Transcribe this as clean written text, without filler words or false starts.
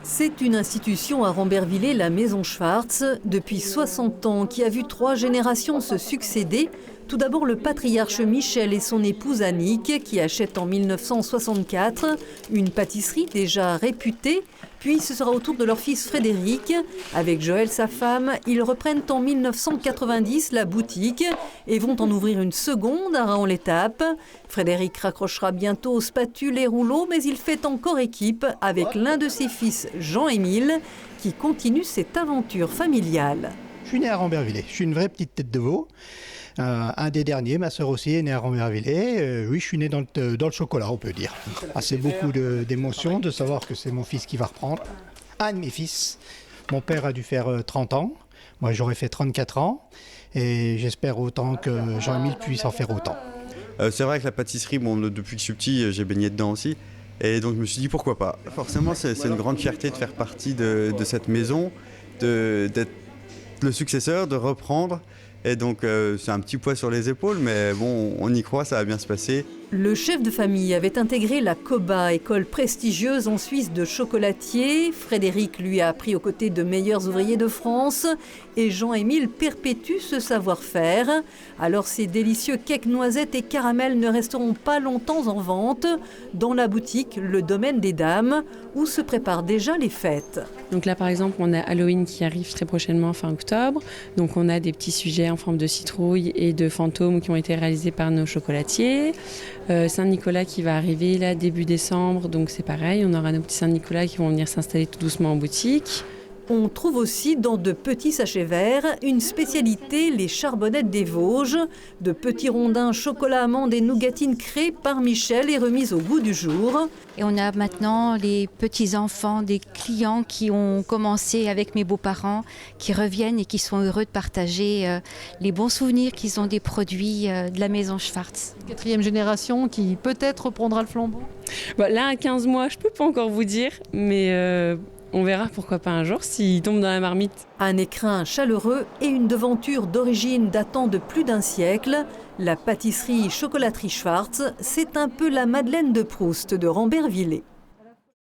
C'est une institution à Rambervillers, la Maison Schwartz, depuis 60 ans, qui a vu 3 générations se succéder. Tout d'abord le patriarche Michel et son épouse Annick, qui achètent en 1964 une pâtisserie déjà réputée. Puis ce sera au tour de leur fils Frédéric. Avec Joël, sa femme, ils reprennent en 1990 la boutique et vont en ouvrir une seconde à Raon-l'Étape. Frédéric raccrochera bientôt spatules et rouleaux, mais il fait encore équipe avec l'un de ses fils, Jean-Émile, qui continue cette aventure familiale. Je suis né à Rambervillers, je suis une vraie petite tête de veau. Un des derniers, ma sœur aussi est née à Rambervillers. Oui, je suis né dans le chocolat, on peut dire. C'est beaucoup d'émotions de savoir que c'est mon fils qui va reprendre. Un de mes fils. Mon père a dû faire 30 ans. Moi, j'aurais fait 34 ans. Et j'espère autant que Jean-Émile puisse en faire autant. C'est vrai que la pâtisserie, depuis que je suis petit, j'ai baigné dedans aussi. Et donc, je me suis dit pourquoi pas. Forcément, c'est une grande fierté de faire partie de cette maison, d'être le successeur, de reprendre. Et donc c'est un petit poids sur les épaules, mais bon, on y croit, ça va bien se passer. Le chef de famille avait intégré la COBA, école prestigieuse en Suisse de chocolatier. Frédéric lui a appris aux côtés de meilleurs ouvriers de France. Et Jean-Émile perpétue ce savoir-faire. Alors ces délicieux cakes noisettes et caramels ne resteront pas longtemps en vente. Dans la boutique, le domaine des dames, où se préparent déjà les fêtes. Donc là par exemple, on a Halloween qui arrive très prochainement fin octobre. Donc on a des petits sujets en forme de citrouille et de fantômes qui ont été réalisés par nos chocolatiers. Saint-Nicolas qui va arriver là début décembre, donc c'est pareil, on aura nos petits Saint-Nicolas qui vont venir s'installer tout doucement en boutique. On trouve aussi dans de petits sachets verts une spécialité, les charbonnettes des Vosges. De petits rondins chocolat amande et nougatine créés par Michel et remis au goût du jour. Et on a maintenant les petits-enfants des clients qui ont commencé avec mes beaux-parents, qui reviennent et qui sont heureux de partager les bons souvenirs qu'ils ont des produits de la Maison Schwartz. 4e génération qui peut-être reprendra le flambeau. Là, à 15 mois, je ne peux pas encore vous dire, mais on verra pourquoi pas un jour s'il tombe dans la marmite. Un écrin chaleureux et une devanture d'origine datant de plus d'un siècle. La pâtisserie Chocolaterie Schwartz, c'est un peu la Madeleine de Proust de Rambervillers.